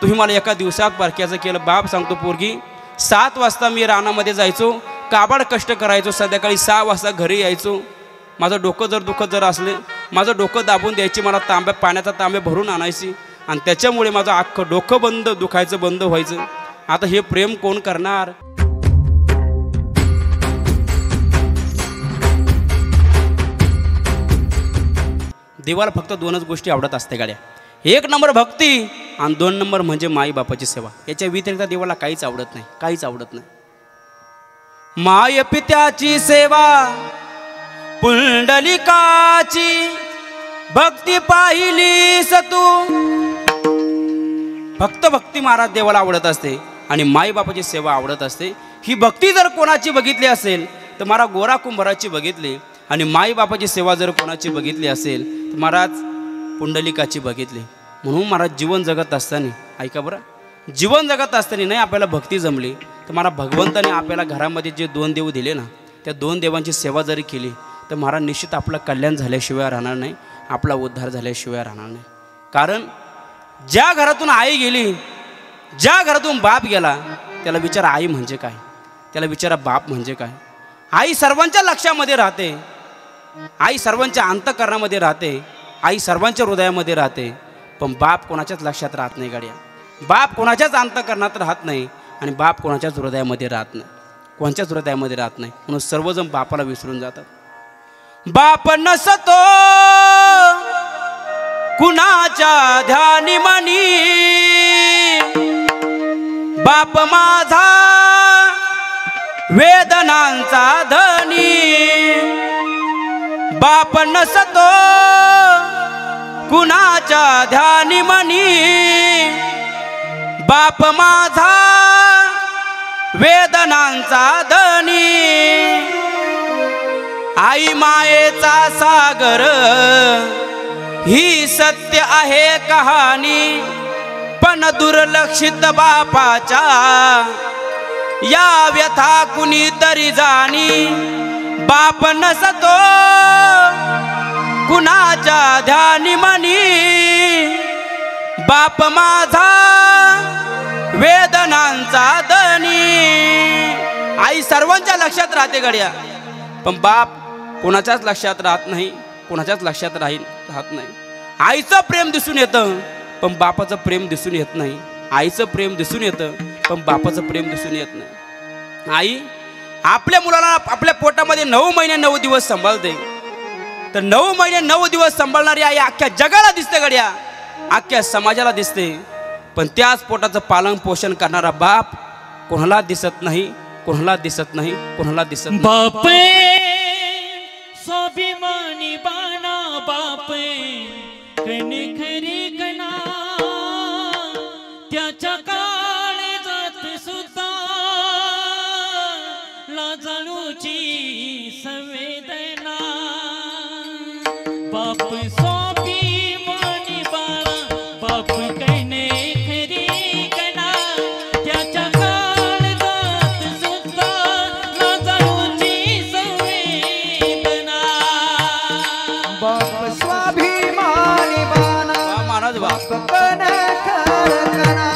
तुम्ही मला एका दिवसात बारक्याचं केलं. बाप सांगतो पोरगी 7 वाजता मी रानामध्ये जायचो, काबाड कष्ट करायचो, संध्याकाळी 6 वाजता घरी यायचो. माझं डोकं जर दुखत जर असले, माझं डोकं दाबून द्यायची, मला पाण्याचा तांब्या भरून आणायची आणि त्याच्यामुळे माझं अख्खं डोकं दुखायचं बंद व्हायचं. आता हे प्रेम कोण करणार? देवाला फक्त 2च गोष्टी आवडत असते गाड्या. 1 नंबर भक्ती आणि 2 नंबर म्हणजे माई बापाची सेवा. याच्या व्यतिरिक्त देवाला काहीच आवडत नाही, काहीच आवडत नाही. माय पित्याची सेवा पुंडलिकाची भक्ती पाहिलीस तू. फक्त भक्ती महाराज देवाला आवडत असते आणि माई बापाची सेवा आवडत असते. ही भक्ती जर कोणाची बघितली असेल तर महाराज गोरा कुंभाराची बघितली आणि माई बापाची सेवा जर कोणाची बघितली असेल तर महाराज पुंडलिकाची बघितली. म्हणून महाराज जीवन जगत असताना, ऐका बरं, जीवन जगत असताना नाही आपल्याला भक्ती जमली तर महाराज भगवंताने आपल्याला घरामध्ये जे 2 देव दिले ना, त्या 2 देवांची सेवा जरी केली तर महाराज निश्चित आपलं कल्याण झाल्याशिवाय राहणार नाही, आपला उद्धार झाल्याशिवाय राहणार नाही. कारण ज्या घरातून आई गेली, ज्या घरातून बाप गेला, त्याला विचारा आई म्हणजे काय, त्याला विचारा बाप म्हणजे काय. आई सर्वांच्या लक्षामध्ये राहते, आई सर्वांच्या अंतःकरणामध्ये राहते, आई सर्वांच्या हृदयामध्ये राहते, पण बाप कोणाच्याच लक्षात राहत नाही गाड्या. बाप कोणाच्याच अंतःकरणात राहत नाही आणि बाप कोणाच्याच हृदयामध्ये राहत नाही, कोणाच्याच हृदयामध्ये राहत नाही. म्हणून सर्वजण बापाला विसरून जातात. बाप नसतो कुणाच्या ध्यानी मनी, बाप माझा वेदनांचा धनी. बाप नसतो कुणाच्या ध्यानी मनी, बाप माझा वेदनांचा धनी. आई मायेचा सागर ही सत्य आहे कहाणी, पण दुर्लक्षित बापाच्या या व्यथा कुणीतरी जाणी. बाप नसतो कुणाच्या ध्यानी मनी, बाप माझा वेदनांचा धनी. आई सर्वांच्या लक्षात राहते गड्या, पण बाप कोणाच्याच लक्षात राहत नाही, कोणाच्याच लक्षात राहत नाही. आईचं प्रेम दिसून येतं पण बापाचं प्रेम दिसून येत नाही. आईचं प्रेम दिसून येतं पण बापाचं प्रेम दिसून येत नाही. आई आपल्या मुलाला आपल्या पोटामध्ये 9 महिने 9 दिवस सांभाळते, तर 9 महिने 9 दिवस सांभाळणारी आई अख्ख्या जगाला दिसते गड्या, अख्ख्या समाजाला दिसते. पण त्याच पोटाचं पालन पोषण करणारा बाप कोणाला दिसत नाही, कोणाला दिसत नाही, कोणाला दिसत नाही. बापे स्वाभिमानी बाणा, बापे कणी खरी कणा, त्याच्या काळे जात सुद्धा लाजाळूची संवेदना. बाप स्वाभिमानी बाणा, बाप कणी खरी कणा, त्याच्या काळे जात सुद्धा लाजाळूची संवेदना. बाप स्वाभिमानी बाणा, महाराज बाप बाप कणखर कणा,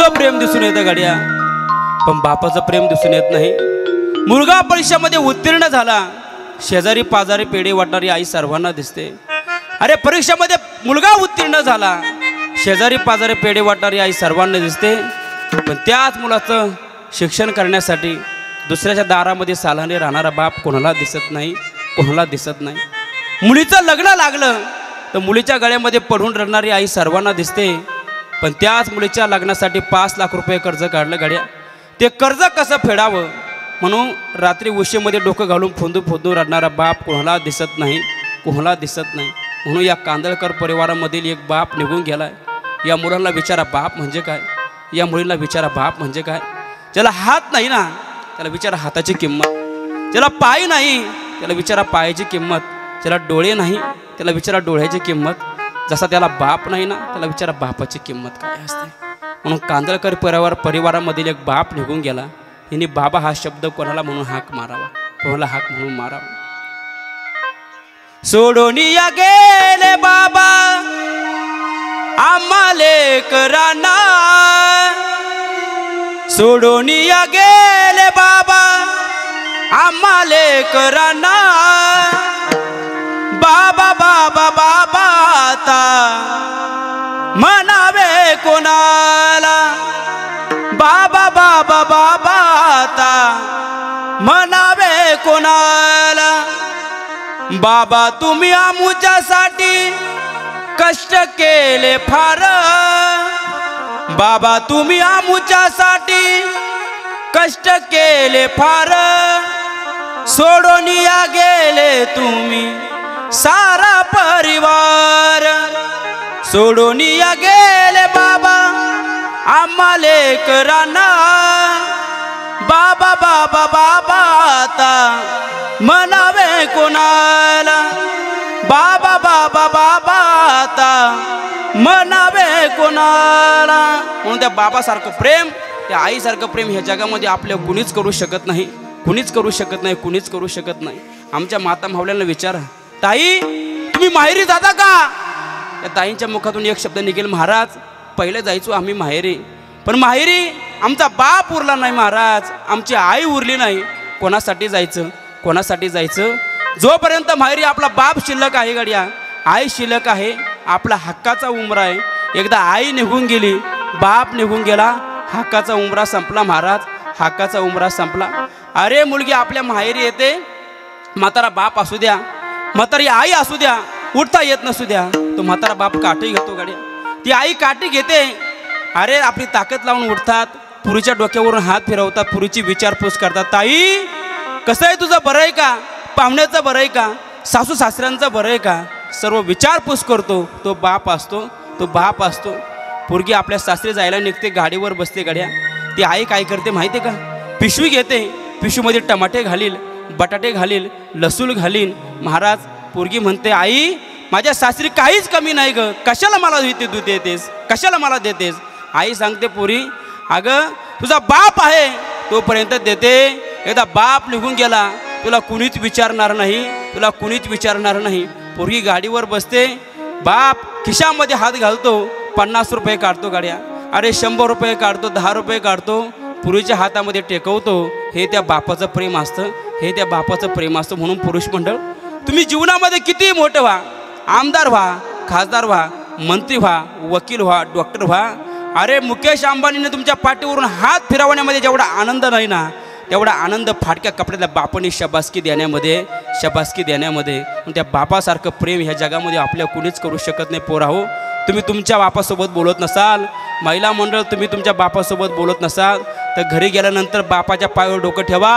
आईचं प्रेम दिसून येतं गाड्या, पण बापाचं प्रेम दिसून येत नाही. मुलगा परीक्षेमध्ये उत्तीर्ण झाला, शेजारी पाजारी पेढे वाटणारी आई सर्वांना दिसते. अरे परीक्षेमध्ये मुलगा उत्तीर्ण झाला, शेजारी पाजारी पेढे वाटणारी आई सर्वांना दिसते, पण त्याच मुलाचं शिक्षण करण्यासाठी दुसऱ्याच्या दारामध्ये सालाने राहणारा बाप कोणाला दिसत नाही, कोणाला दिसत नाही. मुलीचं लग्न लागलं तर मुलीच्या गळ्यामध्ये पडून रडणारी आई सर्वांना दिसते, पण त्याच मुलीच्या लग्नासाठी 5 लाख रुपये कर्ज काढलं गाड्या. ते कर्ज कसं फेडावं म्हणून रात्री उशीमध्ये डोकं घालून फोंदून रडणारा बाप कोणाला दिसत नाही, कोणाला दिसत नाही. म्हणून या कांदळकर परिवारामधील एक बाप निघून गेलाय. या मुलांना विचारा बाप म्हणजे काय, या मुलीला विचारा बाप म्हणजे काय. ज्याला हात नाही ना त्याला विचारा हाताची किंमत, ज्याला पाय नाही त्याला विचारा पायाची किंमत, ज्याला डोळे नाही त्याला विचारा डोळ्याची किंमत, जसा त्याला बाप नाही ना त्याला विचारा बापाची किंमत काय असते. म्हणून कांदळकर परिवारामधील एक बाप निघून गेला. यांनी बाबा हा शब्द कोणाला म्हणून हाक मारावा, कोणाला हाक म्हणून मारावा. सोडून या गेले बाबा आम्हा लेकरांना, सोडून या गेले बाबा आम्हा लेकरांना. बाबा बाबा बाबा आता म्हणावे कोणाला, बाबा बाबा बाबा आता म्हणावे कोणाला. बाबा तुम्ही आमुच्यासाठी कष्ट केले फार, बाबा तुम्ही आमुच्यासाठी कष्ट केले फार. सोडून या गेले तुम्ही सारा परिवार, सोडून या गेले बाबा आम्हा लेकरांना. बाबा बाबा बाबा आता म्हणावे कोणाला, बाबा बाबा बाबा आता म्हणावे कोणाला. म्हणून त्या बाबासारखं प्रेम, त्या आईसारखं प्रेम ह्या जगामध्ये आपल्या कुणीच करू शकत नाही, कुणीच करू शकत नाही, कुणीच करू शकत नाही. आमच्या माता मावल्यांना विचारा, ताई तुम्ही माहेरी जाता का. त्या ताईंच्या मुखातून एक शब्द निघेल, महाराज पहिले जायचो आम्ही माहेरी, पण माहेरी आमचा बाप उरला नाही महाराज, आमची आई उरली नाही. कोणासाठी जायचं, कोणासाठी जायचं. जोपर्यंत माहेरी आपला बाप शिल्लक आहे गाड्या, आई शिल्लक आहे, आपला हक्काचा उमरा आहे. एकदा आई निघून गेली, बाप निघून गेला, हक्काचा उमरा संपला महाराज, हक्काचा उमरा संपला. अरे मुलगी आपल्या माहेरी येते, म्हातारा बाप असू द्या, म्हातारी आई असू द्या, उठता येत नसू द्या, तो म्हातारा बाप काठी घेतो गाड्या. ती आई काठी घेते, अरे आपली ताकद लावून उठतात, पुरीच्या डोक्यावरून हात फिरवतात, पुरीची विचारपूस करतात. ताई कसं आहे तुझं, बरं आहे का, पाहुण्याचं बरं आहे का, सासू सासऱ्यांचं बरं आहे का, सर्व विचारपूस करतो तो बाप असतो, तो बाप असतो. पोरगी आपल्या सासरी जायला निघते, गाडीवर बसते गाड्या. ती आई काय करते माहिती आहे का, पिशवी घेते, पिशवीमध्ये टमाटे घालील, बटाटे घालील, लसूण घालीन. महाराज पोरगी म्हणते, आई माझ्या सासरी काहीच कमी नाही ग, कशाला मला दूध देतेस, कशाला मला देतेस. आई सांगते, पोरी अगं तुझा बाप आहे तोपर्यंत देते, एकदा बाप निघून गेला तुला कुणीच विचारणार नाही, तुला कुणीच विचारणार नाही. पोरगी गाडीवर बसते, बाप खिशामध्ये हात घालतो, 50 रुपये काढतो गाड्या, अरे 100 रुपये काढतो, 10 रुपये काढतो, पुरीच्या हातामध्ये टेकवतो. हे त्या बापाचं प्रेम असतं, हे त्या बापाचं प्रेम असतं. म्हणून पुरुष मंडळ तुम्ही जीवनामध्ये किती मोठं व्हा, आमदार व्हा, खासदार व्हा, मंत्री व्हा, वकील व्हा, डॉक्टर व्हा, अरे मुकेश अंबानीने तुमच्या पाठीवरून हात फिरवण्यामध्ये जेवढा आनंद नाही ना, तेवढा आनंद फाटक्या कपड्याला बापाने शबासकी देण्यामध्ये, शबासकी देण्यामध्ये. त्या बापासारखं प्रेम ह्या जगामध्ये आपल्या कुणीच करू शकत नाही. पोराहो तुम्ही तुमच्या बापासोबत बोलत नसाल, महिला मंडळ तुम्ही तुमच्या बापासोबत बोलत नसाल, तर घरी गेल्यानंतर बापाच्या पायावर डोकं ठेवा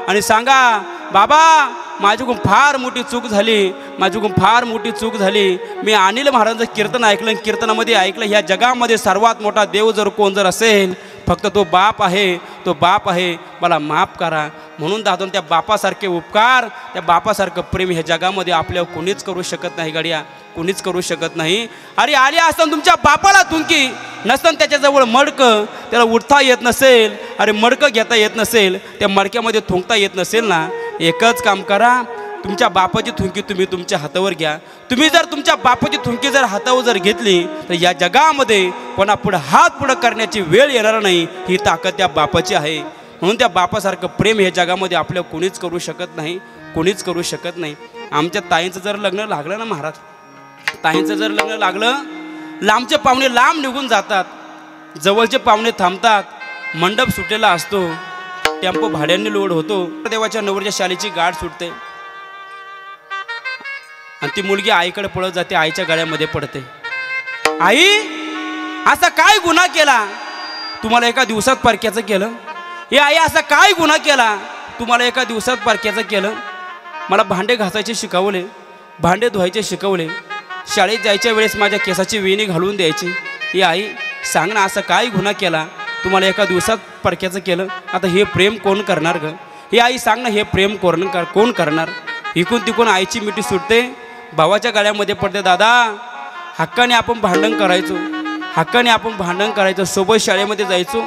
आणि सांगा, बाबा माझ्याकडून फार मोठी चूक झाली, माझ्याकडून फार मोठी चूक झाली. मी अनिल महाराजांचं कीर्तन ऐकलं, कीर्तनामध्ये ऐकलं ह्या जगामध्ये सर्वात मोठा देव जर कोण जर असेल फक्त तो बाप आहे, तो बाप आहे, मला माफ करा. म्हणून दादून त्या बापासारखे उपकार, त्या बापासारखं प्रेम ह्या जगामध्ये आपल्यावर कोणीच करू शकत नाही गड्या, कोणीच करू शकत नाही. अरे आली असताना तुमच्या बापाला तुंकी नसताना त्याच्याजवळ मडकं, त्याला उठता येत नसेल, अरे मडकं घेता येत नसेल, त्या मडक्यामध्ये थुंकता येत नसेल ना, एकच काम करा, तुमच्या बापाची थुंकी तुम्ही तुमच्या हातावर घ्या. तुम्ही जर तुमच्या बापाची थुंकी जर हातावर जर घेतली तर या जगामध्ये कोणा पुढं हात पुढं करण्याची वेळ येणार नाही. ही ताकद त्या बापाची आहे. म्हणून त्या बापासारखं प्रेम हे जगामध्ये आपल्या कोणीच करू शकत नाही, कोणीच करू शकत नाही. आमच्या ताईंचं जर लग्न लागलं ना महाराज, ताईंचं जर लग्न लागलं, लांबचे पाहुणे लांब निघून जातात, जवळचे पाहुणे थांबतात, मंडप सुटलेला असतो, टेम्पो भाड्याने लोड होतो, देवाच्या नवरच्या शालीची गाठ सुटते आणि ती मुलगी आईकडे पळत जाते, आईच्या गळ्यामध्ये पडते. आई असा काय गुन्हा केला तुम्हाला एका दिवसात परक्याचं केलं? हे आई असा काय गुन्हा केला तुम्हाला एका दिवसात परक्याचं केलं? मला भांडे घासायचे शिकवले, भांडे धुवायचे शिकवले, शाळेत जायच्या वेळेस माझ्या केसाची वेणी घालून द्यायची. हे आई सांग ना, असा काय गुन्हा केला तुम्हाला एका दिवसात परक्याचं केलं? आता हे प्रेम कोण करणार ग? हे आई सांग ना, हे प्रेम कोण करणार? इकून तिकून आईची मिठी सुटते, भावाच्या गळ्यामध्ये पडते. दादा हक्काने आपण भांडण करायचो, हक्काने आपण भांडण करायचो, सोबत शाळेमध्ये जायचो,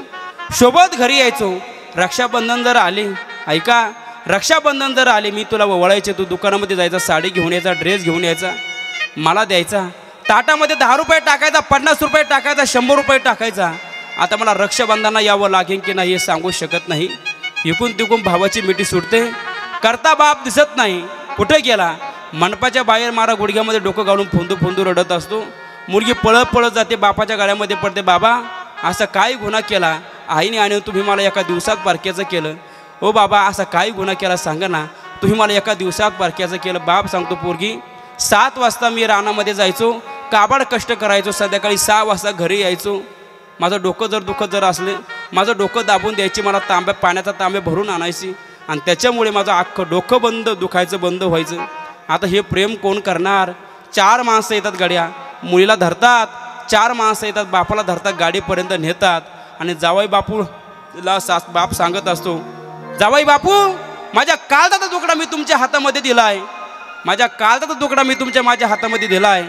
सोबत घरी यायचो. रक्षाबंधन जर आले, ऐका, रक्षाबंधन जर आले, मी तुला वळायचे, तू दुकानामध्ये जायचा, साडी घेऊन यायचा, ड्रेस घेऊन यायचा, मला द्यायचा. ताटामध्ये 10 रुपये टाकायचा, 50 रुपये टाकायचा, 100 रुपये टाकायचा. आता मला रक्षाबंधनाला यावं लागेल की नाही हे सांगू शकत नाही. इकून तिकून भावाची मिठी सुटते, करता बाप दिसत नाही, कुठे गेला? मंडपाच्या बाहेर मारा गुडघ्यामध्ये डोकं घालून फोंदू फोंदू रडत असतो. मुलगी पळत पळत जाते, बापाच्या गळ्यामध्ये पडते. बाबा असा काय गुन्हा केला आईने आणि तुम्ही मला एका दिवसात परक्याचं केलं? ओ बाबा असा काय गुन्हा केला सांगा ना, तुम्ही मला एका दिवसात परक्याचं केलं. बाप सांगतो, पोरगी 7 वाजता मी रानामध्ये जायचो, काबाड कष्ट करायचो, संध्याकाळी 6 वाजता घरी यायचो. माझं डोकं जर दुखत जर असले, माझं डोकं दाबून द्यायची, मला पाण्याचा तांबे भरून आणायची आणि त्याच्यामुळे माझं अख्खं डोकं दुखायचं बंद व्हायचं. आता हे प्रेम कोण करणार? 4 माणसं येतात, गाड्या मुलीला धरतात, 4 माणसं येतात, बापाला धरतात, गाडीपर्यंत नेतात आणि जावाई बापूला बाप सांगत असतो, जावाई बापू माझ्या काळजाचा तुकडा मी तुमच्या हातामध्ये दिलाय, माझ्या काळजाचा तुकडा मी माझ्या हातामध्ये दिलाय.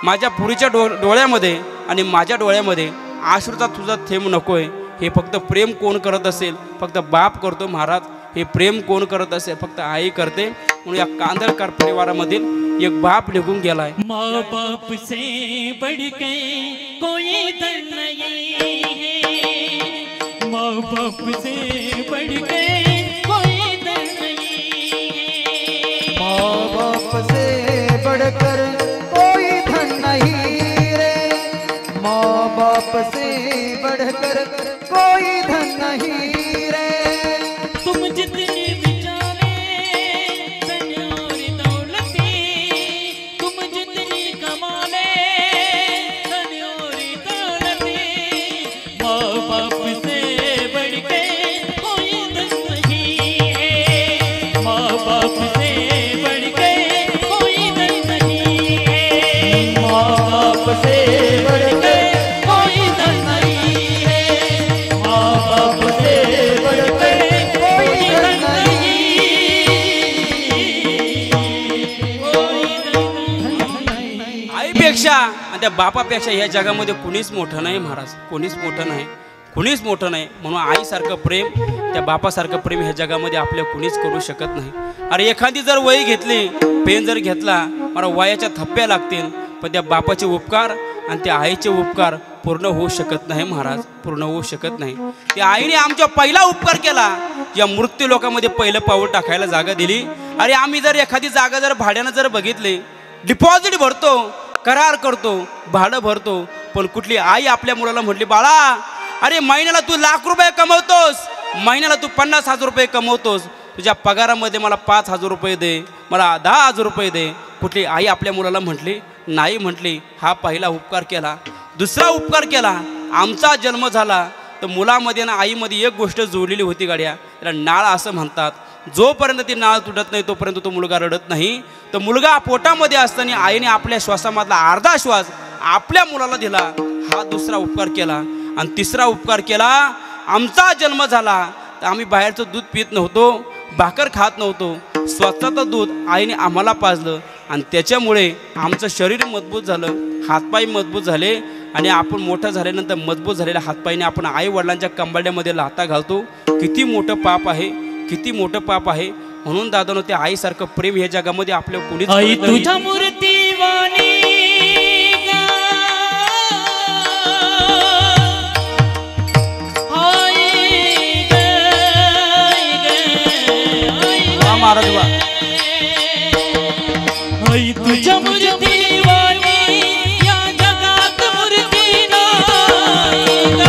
माझ्या पुरीच्या डोळ्यामध्ये आणि माझ्या डोळ्यामध्ये आश्रूचा तुझा थेंब नकोय. हे फक्त प्रेम कोण करत असेल? फक्त बाप करतो महाराज. हे प्रेम कोण करत असेल? फक्त आई करते. म्हणून या कांदळकर परिवारामधील एक बाप निघून गेलाय. माँ बाप से बढ़के कोई धन नहीं है, माँ बाप से बढ़के कोई धन नहीं है, माँ बाप से बढ़कर कोई धन नहीं रे, माँ बाप से बढ़कर कोई धन नहीं रे. तुम जितने बिचारे धन और दौलती, तुम जितनी कमा ले धन और दौलती, माँ बाप से बढ़के कोई धन नहीं है, माँ बाप से बढ़के कोई धन नहीं है, माँ बाप से बढ़के कोई धन नहीं है, माँ बाप से बढ़के कोई धन नहीं. आईपेक्षा आणि त्या बापापेक्षा या जगामध्ये कुणीच मोठं नाही महाराज, कोणीच मोठं नाही, कुणीच मोठं नाही. म्हणून आईसारखं प्रेम, त्या बापासारखं प्रेम ह्या जगामध्ये आपल्या कुणीच करू शकत नाही. अरे एखादी जर वही घेतली, पेन जर घेतला, मला वयाच्या थप्प्या लागतील, पण त्या बापाचे उपकार आणि त्या आईचे उपकार पूर्ण होऊ शकत नाही महाराज, पूर्ण होऊ शकत नाही. त्या आईने आमच्या पहिला उपकार केला, या मृत्यू लोकांमध्ये पहिलं पाऊल टाकायला जागा दिली. अरे आम्ही जर एखादी जागा जर भाड्यानं जर बघितली, डिपॉझिट भरतो, करार करतो, भाडं भरतो, पण कुठली आई आपल्या मुलाला म्हटली, बाळा अरे महिन्याला तू ₹1,00,000 कमवतोस, महिन्याला तू 50,000 रुपये कमवतोस, तुझ्या पगारामध्ये मला 5,000 रुपये दे, मला 10,000 रुपये दे. कुठली आई आपल्या मुलाला म्हटली नाही? म्हटली. हा पहिला उपकार केला. दुसरा उपकार केला, आमचा जन्म झाला तर मुलामध्ये ना आईमध्ये एक गोष्ट जोडलेली होती गाड्या, त्याला नाळ असं म्हणतात. जोपर्यंत ती नाळ तुटत नाही तोपर्यंत तो मुलगा रडत नाही. तर मुलगा पोटामध्ये असताना आईने आपल्या श्वासामधला अर्धा श्वास आपल्या मुलाला दिला. हा दुसरा उपकार केला. आणि तिसरा उपकार केला, आमचा जन्म झाला तर आम्ही बाहेरचं दूध पित नव्हतो, भाकर खात नव्हतो, स्वतःचं दूध आईने आम्हाला पाजलं आणि त्याच्यामुळे आमचं शरीर मजबूत झालं, हातपाय मजबूत झाले. आणि आपण मोठं झाल्यानंतर मजबूत झालेल्या हातपायने आपण आई वडिलांच्या कंबरड्यामध्ये लाथा घालतो. किती मोठं पाप आहे, किती मोठं पाप आहे. म्हणून दादानो त्या आईसारखं प्रेम या जगामध्ये आपल्या कोणीच आई करत नाही. तुझ्या मूर्तीवाणी हा महाराज बा. आई तुझ्या मूर्तीवाणी या जगात मूर्ती नाही ग.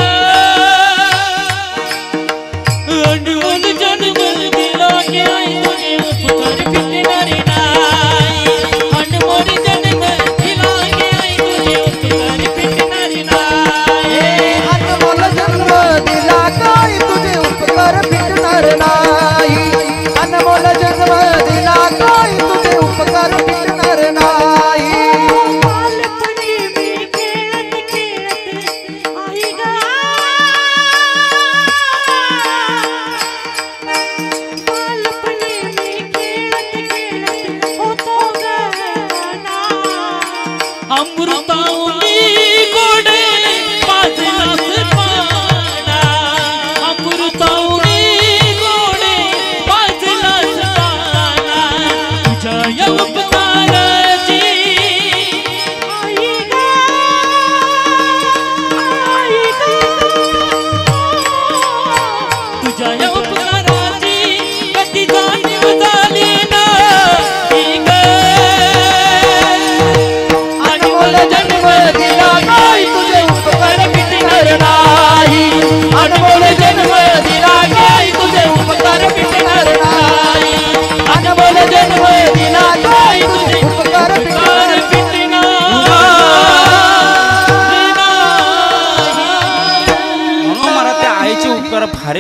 अनमोल जन्म दिला की आई तुझे उपकार फिटणारे नाही. अनमोल जन्म दिला की आई तुझे उपकार फिटणारे नाही. अनमोल जन्म दिला काय तुझे उपकार फिटणार नाही. अनमोल जन्म दिला काय तुझे उपकार फिटणार नाही. बालपणी मी खेळत खेळत आई ग. बालपणी मी खेळत खेळत होतो गाना. अमृतावनी गोडे पाजलास पाना. अमृतावनी गोडे पाजलास पाना. तुझ्या या उपकाराची आई ग. आई ग. तुझ्या या उपकाराची कधी जाणीव झाली नाही ग. अनमोल जन्म दिला काय तुझे उपकार फिटणार नाही. अनमोल जन्म दिला काय तुझे उपकार फिटणार नाही. अनमोल जन्म दिला काय तुझे उपकार फिटणार म्हणून मला त्या आईचे उपकार फार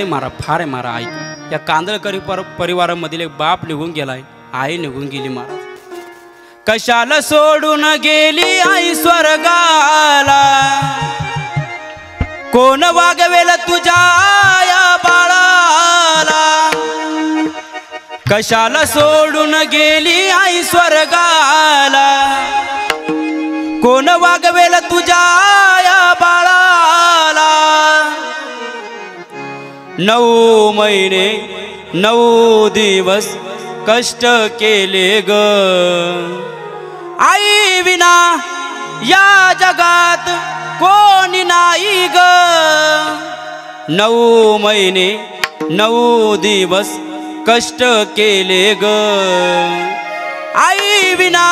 आहे मारा आई. या कांदळकरी परिवारामधील एक बाप निघून गेलाय, आई निघून गेली महाराज. कशाला सोडून गेली आई स्वर्गाला, कोण वागवेल तुझ्या या बाळाला. कशाला सोडून गेली आई स्वर्गाला, कोण वागवेल तुझ्या या बाळाला. 9 महिने 9 दिवस कष्ट केले ग आई विना या जगात कोणी नाही ग. 9 महिने 9 दिवस कष्ट केले ग आई विना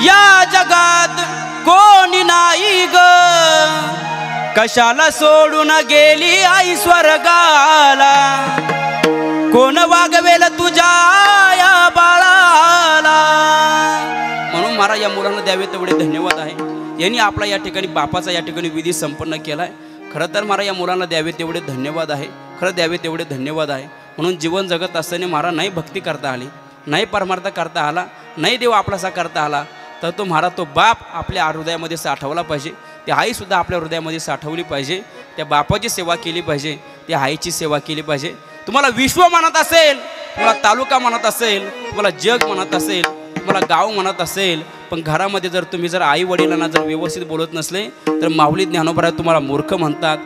या जगात कोणी नाही ग. कशाला सोडून गेली आई स्वर्गाला, कोण वागवेल तुझ्या या बाळाला. म्हणून मला या मुलांना द्यावे तेवढे धन्यवाद आहे. यांनी आपला या ठिकाणी बापाचा या ठिकाणी विधी संपन्न केलाय. खरं तर मला या मुलांना द्यावे तेवढे धन्यवाद आहे. खरं द्यावे तेवढे धन्यवाद आहे. म्हणून जीवन जगत असताना मला नाही भक्ती करता आली, नाही परमार्थ करता आला, नाही देव आपलासा करता आला, तर तो महाराज तो बाप आपल्या हृदयामध्ये साठवला पाहिजे. त्या आईसुद्धा आपल्या हृदयामध्ये साठवली पाहिजे. त्या बापाची सेवा केली पाहिजे, त्या आईची सेवा केली पाहिजे. तुम्हाला विश्व म्हणत असेल, तुम्हाला तालुका म्हणत असेल, तुम्हाला जग म्हणत असेल, तुम्हाला गाव म्हणत असेल, पण घरामध्ये जर तुम्ही जर आई वडिलांना जर व्यवस्थित बोलत नसले तर माऊली ज्ञानोबा तुम्हाला मूर्ख म्हणतात.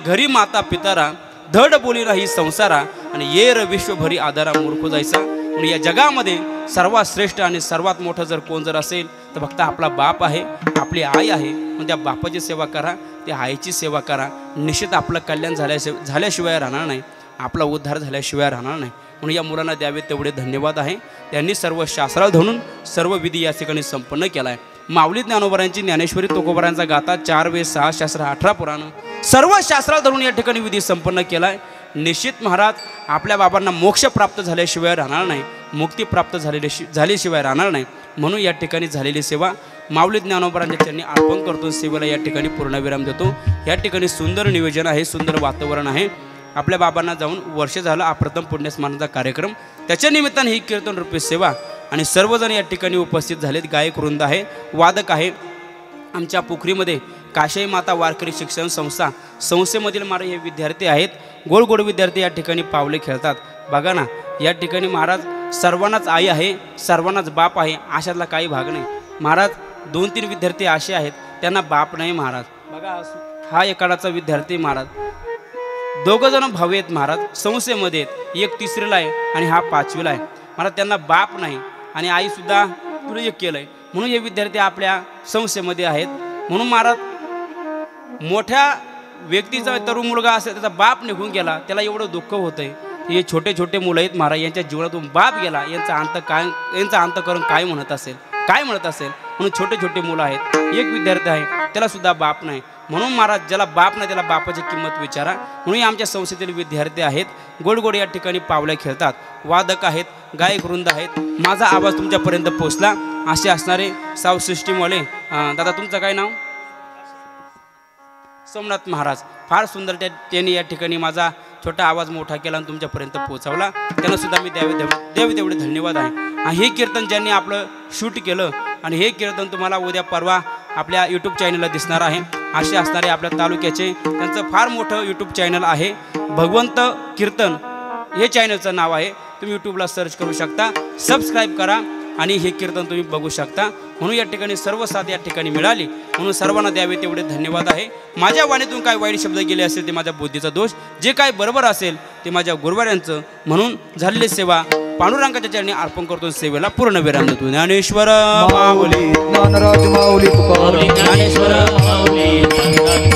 घरी माता पितारा धड बोली राही संसारा, आणि येर विश्वभरी आधारा मूर्ख जायचा. म्हणून या जगामध्ये सर्वात श्रेष्ठ आणि सर्वात मोठं जर कोण जर असेल तर फक्त आपला बाप आहे, आपली आई आहे. म्हणून त्या बापाची सेवा करा, त्या आईची सेवा करा. निश्चित आपलं कल्याण झाल्याशिवाय राहणार नाही, आपला उद्धार झाल्याशिवाय राहणार नाही. म्हणून या मुलांना द्यावे तेवढे धन्यवाद आहे. त्यांनी सर्व शास्त्राला धरून सर्व विधी या ठिकाणी संपन्न केला आहे. माऊली ज्ञानोबरांची ज्ञानेश्वरी तुकोबरांचा गाथा 4 वेद 6 शास्त्र 18 पुराण सर्व शास्त्राला धरून या ठिकाणी विधी संपन्न केला आहे. निश्चित महाराज आपल्या बाबांना मोक्ष प्राप्त झाल्याशिवाय राहणार नाही, मुक्ती प्राप्त झाल्याशिवाय राहणार नाही. म्हणून या ठिकाणी झालेली सेवा माऊली ज्ञानोबरांच्या त्यांनी अर्पण करतो. सेवेला या ठिकाणी पूर्णविराम देतो. या ठिकाणी सुंदर नियोजन आहे, सुंदर वातावरण आहे. आपल्या बाबांना जाऊन वर्ष झालं अप्रथम पुण्यस्मरणाचा कार्यक्रम, त्याच्या निमित्ताने ही कीर्तन रूपी सेवा आणि सर्वजण या ठिकाणी उपस्थित झालेत. गायक वृंद आहे, वादक आहे. आमच्या पोखरीमध्ये काशाई माता वारकरी शिक्षण संस्थेमधील मारे हे विद्यार्थी आहेत. गोड विद्यार्थी या ठिकाणी पावले खेळतात. बघा ना, या ठिकाणी महाराज सर्वांनाच आई आहे, सर्वांनाच बाप आहे, अशातला काही भाग नाही. महाराज 2-3 विद्यार्थी असे आहेत त्यांना बाप नाही महाराज. बघा हा एकाडाचा विद्यार्थी महाराज, दोघं जण भाऊ आहेत महाराज, संस्थेमध्ये आहेत. एक तिसरीला आहे आणि हा 5वीला आहे. महाराज त्यांना बाप नाही आणि आईसुद्धा तुला एक केलं आहे, म्हणून हे विद्यार्थी आपल्या संस्थेमध्ये आहेत. म्हणून महाराज मोठ्या व्यक्तीचा तरुण मुलगा असेल, त्याचा बाप निघून गेला, त्याला एवढं दुःख होतं आहे. हे छोटे छोटे मुलं आहेत महाराज, यांच्या जीवनातून बाप गेला, यांचा अंतःकरण काय म्हणत असेल, काय म्हणत असेल. म्हणून छोटे छोटे मुलं आहेत. एक विद्यार्थी आहे, त्याला सुद्धा बाप नाही. म्हणून महाराज ज्याला बाप नाही त्याला बापाची किंमत विचारा. म्हणून आमच्या संस्थेतील विद्यार्थी आहेत, गोड या ठिकाणी पावल्या खेळतात, वादक आहेत, गायक वृंद आहेत. माझा आवाज तुमच्यापर्यंत पोचला असे असणारे साऊंड सिस्टीमवाले दादा, तुमचं काय नाव? सोमनाथ महाराज. फार सुंदर त्यांनी या ठिकाणी माझा छोटा आवाज मोठा केला आणि तुमच्यापर्यंत पोहोचवला. त्यांना सुद्धा मी द्यावे तेवढे धन्यवाद आहे. आणि हे कीर्तन ज्यांनी आपलं शूट केलं आणि हे कीर्तन तुम्हाला उद्या परवा आपल्या यूट्यूब चॅनलला दिसणार आहे. असे असणारे आपल्या तालुक्याचे त्यांचं फार मोठं यूट्यूब चॅनल आहे, भगवंत कीर्तन हे चॅनलचं नाव आहे. तुम्ही यूट्यूबला सर्च करू शकता, सबस्क्राईब करा आणि हे कीर्तन तुम्ही बघू शकता. म्हणून या ठिकाणी सर्व साथ या ठिकाणी मिळाली, म्हणून सर्वांना द्यावे तेवढे धन्यवाद आहे. माझ्या वाणीतून काय वाईट शब्द गेले असेल ते माझ्या बुद्धीचा दोष, जे काय बरोबर असेल ते माझ्या गुरुवाऱ्यांचं. म्हणून झालेली सेवा पांडुरंगाच्या चरणी अर्पण करतो. सेवेला पूर्ण विराम देतो. ज्ञानेश्वर माऊली, ज्ञानराज माऊली, तुकाराम ज्ञानेश्वर माऊली.